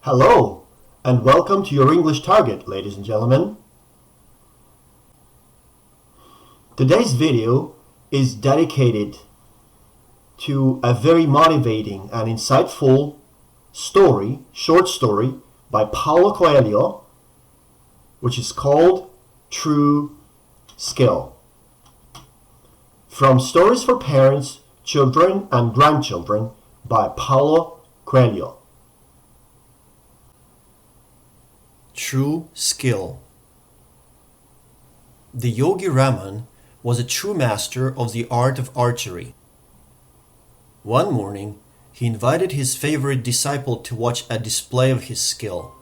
Hello, and welcome to your English Target, ladies and gentlemen. Today's video is dedicated to a very motivating and insightful short story by Paulo Coelho, which is called True Skill. From Stories for Parents, Children and Grandchildren by Paulo Coelho. True Skill. The yogi Raman was a true master of the art of archery. One morning, he invited his favorite disciple to watch a display of his skill.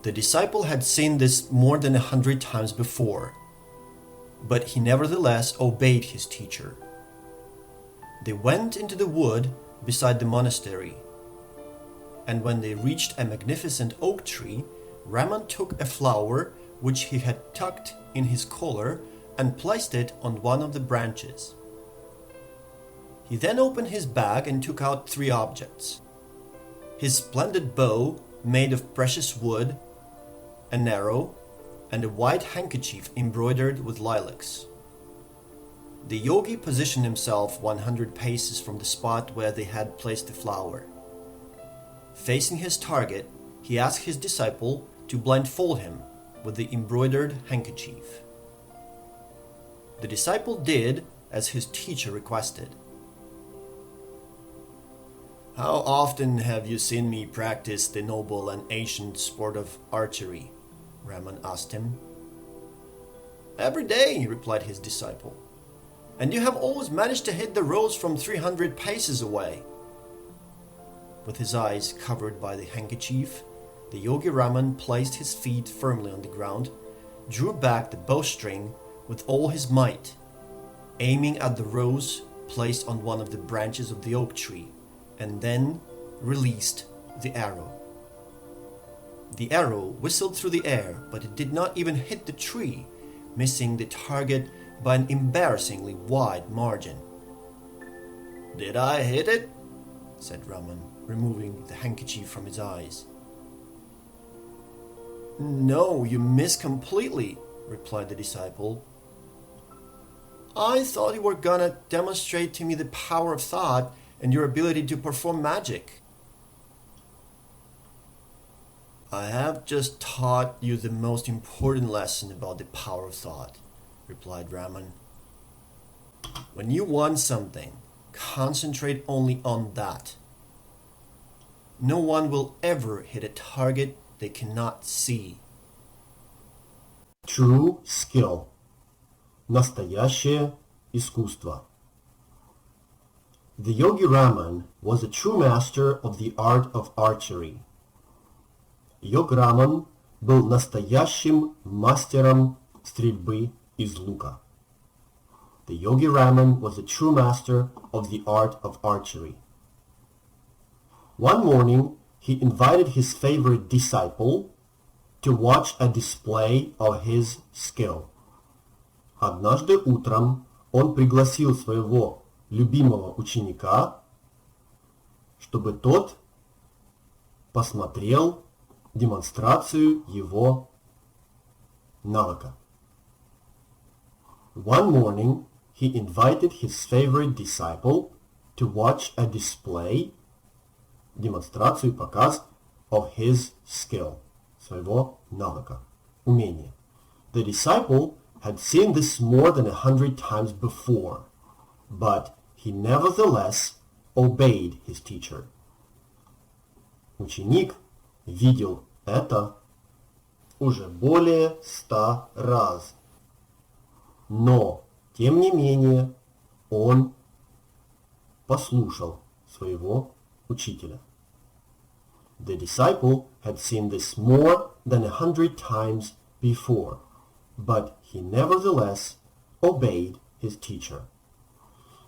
The disciple had seen this more than 100 times before, but he nevertheless obeyed his teacher. They went into the wood beside the monastery, and when they reached a magnificent oak tree, Raman took a flower which he had tucked in his collar and placed it on one of the branches. He then opened his bag and took out 3 objects: his splendid bow made of precious wood, an arrow, and a white handkerchief embroidered with lilacs. The yogi positioned himself 100 paces from the spot where they had placed the flower. Facing his target, he asked his disciple to blindfold him with the embroidered handkerchief. The disciple did as his teacher requested. "How often have you seen me practice the noble and ancient sport of archery?" Raman asked him. "Every day," replied his disciple. "And you have always managed to hit the rows from 300 paces away." With his eyes covered by the handkerchief, the yogi Raman placed his feet firmly on the ground, drew back the bowstring with all his might, aiming at the rows placed on one of the branches of the oak tree, and then released the arrow. The arrow whistled through the air, but it did not even hit the tree, missing the target by an embarrassingly wide margin. "Did I hit it?" said Raman, removing the handkerchief from his eyes. "No, you missed completely," replied the disciple. "I thought you were gonna demonstrate to me the power of thought and your ability to perform magic." "I have just taught you the most important lesson about the power of thought," replied Raman. "When you want something, concentrate only on that. No one will ever hit a target they cannot see." True Skill. Настоящее искусство. The yogi Raman was a true master of the art of archery. Йог Раман был настоящим мастером стрельбы из лука. The yogi Raman was a true master of the art of archery. One morning, he invited his favorite disciple to watch a display of his skill. Однажды утром он пригласил своего любимого ученика, чтобы тот посмотрел демонстрацию его навыка. One morning, he invited his favorite disciple to watch a display, демонстрацию, показ of his skill, своего навыка, умения. The disciple had seen this more than 100 times before, but he nevertheless obeyed his teacher. Ученик видел это уже более 100 раз, но, тем не менее, он послушал своего учителя. The disciple had seen this more than 100 times before, but he nevertheless obeyed his teacher.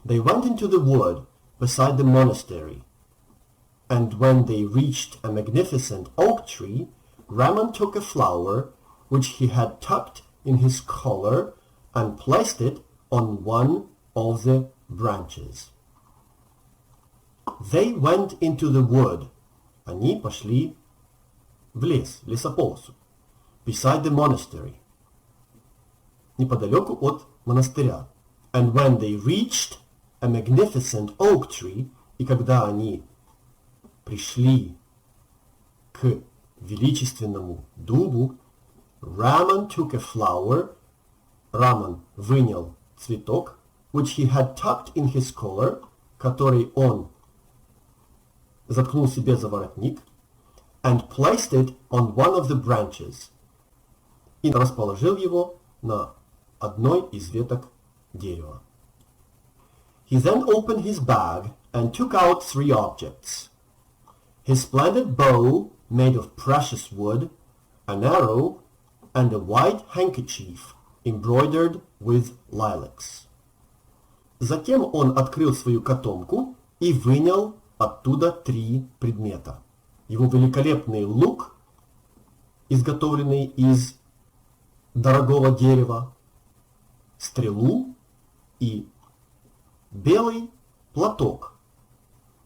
They went into the wood beside the monastery, and when they reached a magnificent oak tree, Raman took a flower which he had tucked in his collar and placed it on one of the branches. They went into the wood они пошли в лес, лесополосу. Beside the monastery. Неподалеку от монастыря. And when they reached a magnificent oak tree, и когда они пришли к величественному дубу, Raman took a flower, Раман вынял цветок, which he had tucked in his collar, который он заткнул себе за воротник, and placed it on one of the branches, и расположил его на одной из веток дерева. He then opened his bag and took out 3 objects. His splendid bow made of precious wood, an arrow, and a white handkerchief embroidered with lilacs. Затем он открыл свою котомку и вынял оттуда 3 предмета. Его великолепный лук, изготовленный из дорогого дерева, стрелу и белый платок.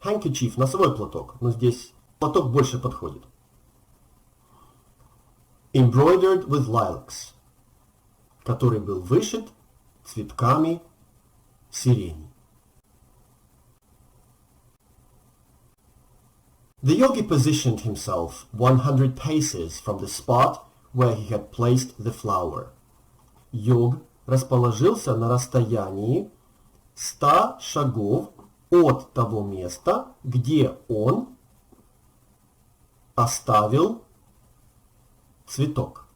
Handkerchief, носовой платок, но здесь платок больше подходит. Embroidered with lilacs, который был вышит цветками сирени. The yogi positioned himself 100 paces from the spot where he had placed the flower. Йог расположился на расстоянии 100 шагов от того места, где он оставил цветок.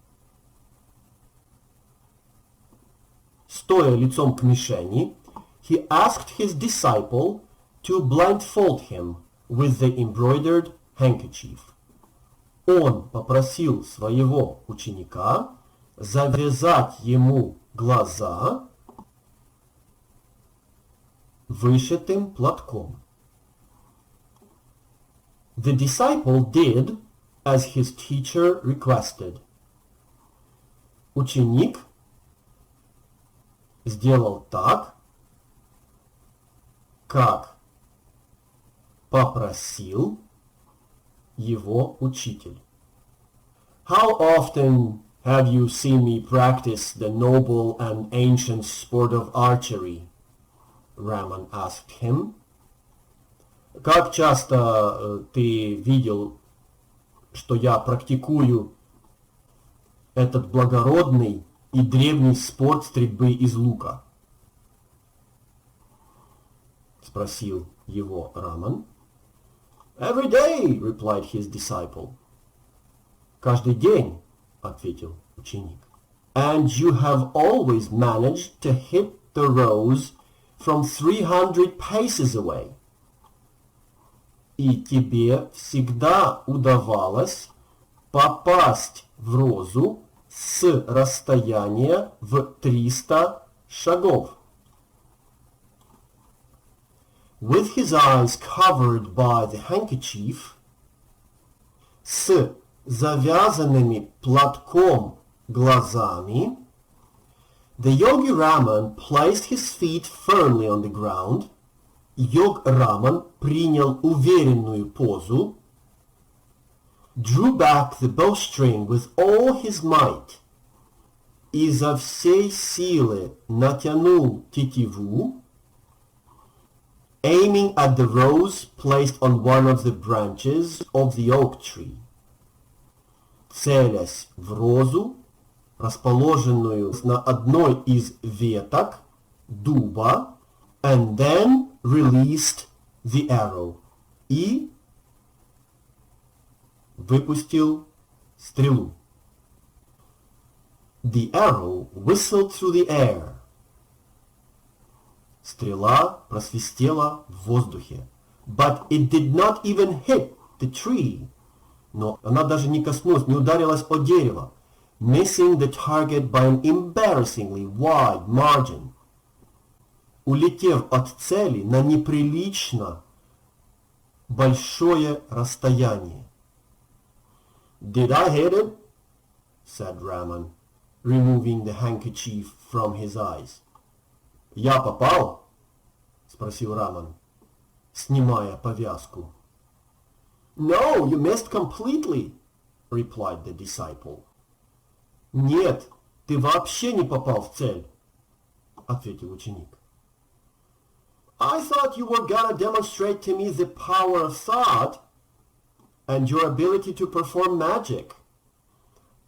Стоя лицом к мишени, he asked his disciple to blindfold him with the embroidered handkerchief. Он попросил своего ученика завязать ему глаза вышитым платком. The disciple did as his teacher requested. Ученик сделал так, как попросил его учитель. How often have you seen me practice the noble and ancient sport of archery? Raman asked him. Как часто ты видел, что я практикую этот благородный и древний спорт стрельбы из лука? Спросил его Раман. Every day, replied his disciple. Каждый день, ответил ученик. And you have always managed to hit the rose from 300 paces away. И тебе всегда удавалось попасть в розу с расстояния в 300 шагов. With his eyes covered by the handkerchief, с завязанными платком глазами, the yogi Raman placed his feet firmly on the ground. Йог Раман принял уверенную позу, drew back the bowstring with all his might, изо всей силы натянул тетиву, aiming at the rose placed on one of the branches of the oak tree, целясь в розу, расположенную на одной из веток дуба, and then released the arrow, и выпустил стрелу. The arrow whistled through the air. Стрела просвистела в воздухе. But it did not even hit the tree. Но она даже не коснулась, не ударилась о дерево. Missing the target by an embarrassingly wide margin. Улетев от цели на неприлично большое расстояние. Did I hit it? Said Raman, removing the handkerchief from his eyes. Я попал? Спросил Раман, снимая повязку. No, you missed completely, replied the disciple. Нет, ты вообще не попал в цель, ответил ученик. I thought you were gonna demonstrate to me the power of thought and your ability to perform magic.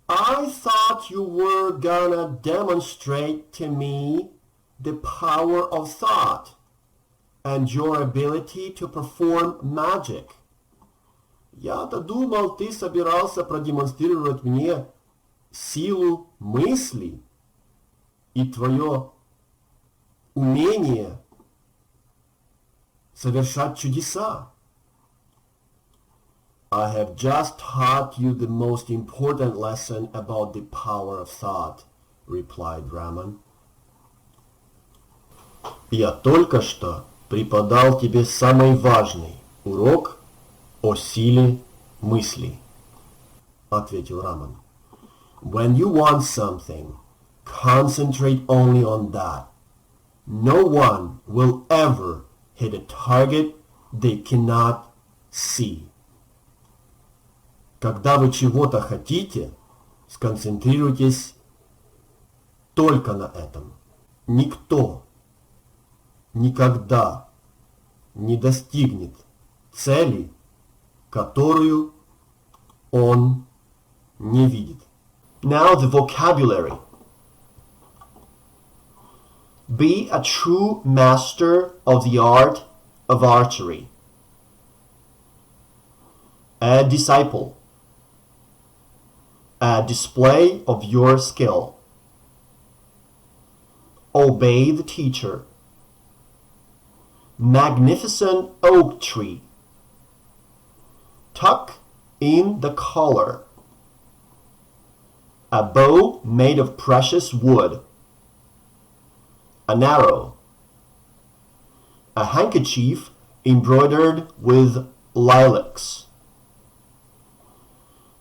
I thought you were gonna demonstrate to me the power of thought and your ability to perform magic. Я-то думал, ты собирался продемонстрировать мне силу мысли и твое умение совершать чудеса. I have just taught you the most important lesson about the power of thought, replied Raman. Я только что преподал тебе самый важный урок о силе мысли, ответил Раман. When you want something, concentrate only on that. No one will ever hit a target they cannot see. Когда вы чего-то хотите, сконцентрируйтесь только на этом. Никто никогда не достигнет цели, которую он не видит. Now the vocabulary. Be a true master of the art of archery. A disciple. A display of your skill. Obey the teacher. Magnificent oak tree. Tuck in the collar. A bow made of precious wood. An arrow. A handkerchief embroidered with lilacs.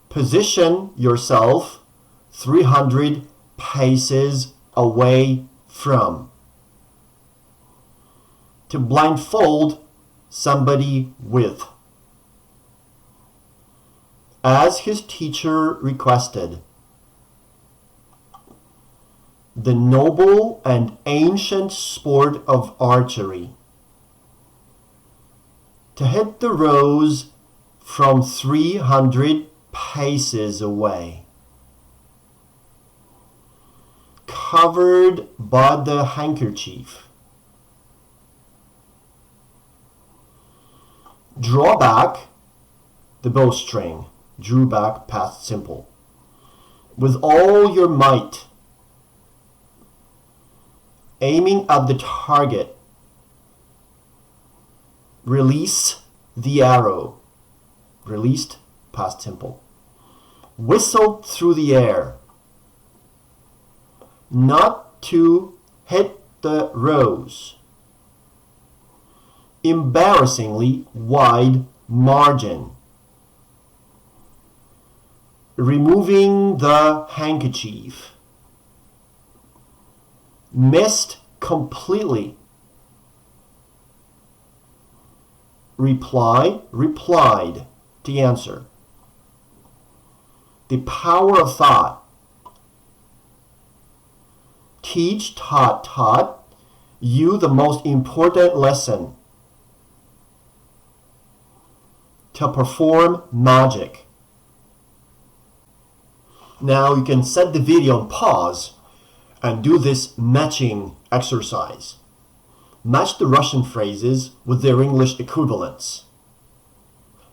Position yourself 300 paces away from. To blindfold somebody with. As his teacher requested. The noble and ancient sport of archery. To hit the rose from 300 paces away. Covered by the handkerchief. Draw back the bowstring. Drew back past simple. With all your might. Aiming at the target. Release the arrow. Released past simple. Whistle through the air. Not to hit the rose. Embarrassingly wide margin. Removing the handkerchief. Missed completely. Reply, replied, the answer. The power of thought. Teach, taught, taught you the most important lesson. To perform magic. Now you can set the video on pause and do this matching exercise. Match the Russian phrases with their English equivalents.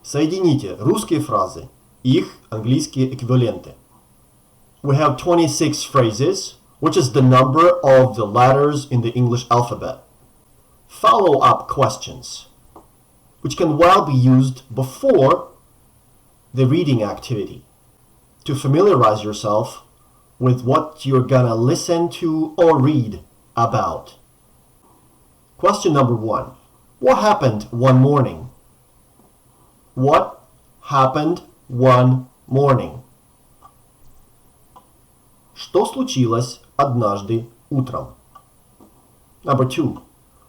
Соедините русские фразы и их английские эквиваленты. We have 26 phrases, which is the number of the letters in the English alphabet. Follow-up questions, which can well be used before the reading activity to familiarize yourself with what you're gonna listen to or read about. Question number 1. What happened one morning? What happened one morning? Что случилось однажды утром? Number 2.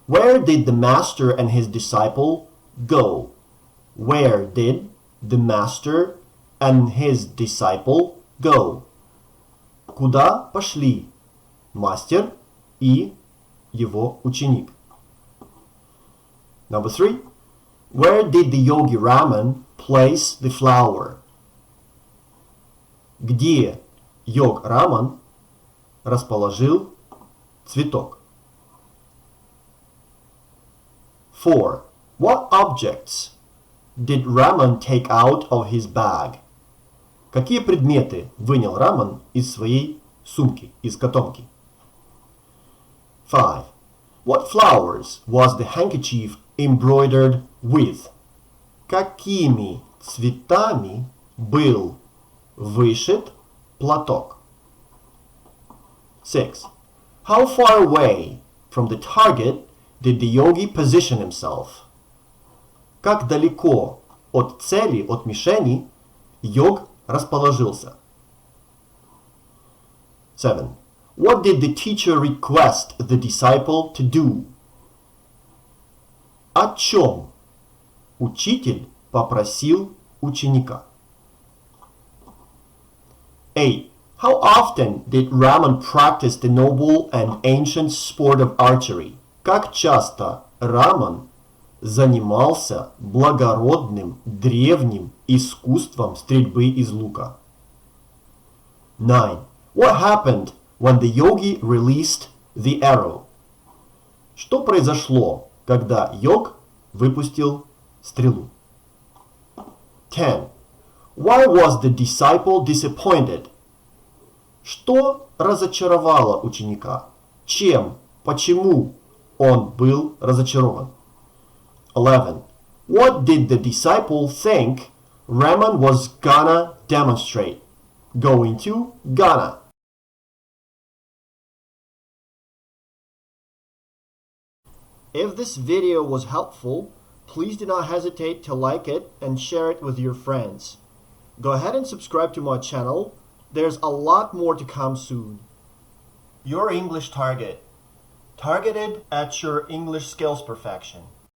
Where did the master and his disciple go? Where did the master and his disciple go? Куда пошли мастер и его ученик? Number 3. Where did the yogi Raman place the flower? Где йог Раман расположил цветок? 4. What objects did Raman take out of his bag? Какие предметы вынял Раман из своей сумки, из котомки? 5. What flowers was the handkerchief embroidered with? Какими цветами был вышит платок? 6. How far away from the target did the yogi position himself? Как далеко от цели, от мишени, йог расположился? 7. What did the teacher request the disciple to do? О чем учитель попросил ученика? 8. How often did Raman practice the noble and ancient sport of archery? Как часто Раман занимался благородным древним искусством стрельбы из лука? 9. What happened when the yogi released the arrow? Что произошло, когда йог выпустил стрелу? 10. Why was the disciple disappointed? Что разочаровало ученика? Чем, почему он был разочарован? 11. What did the disciple think Raman was gonna demonstrate? Going to Ghana. If this video was helpful, please do not hesitate to like it and share it with your friends. Go ahead and subscribe to my channel. There's a lot more to come soon. Your English target. Targeted at your English skills perfection.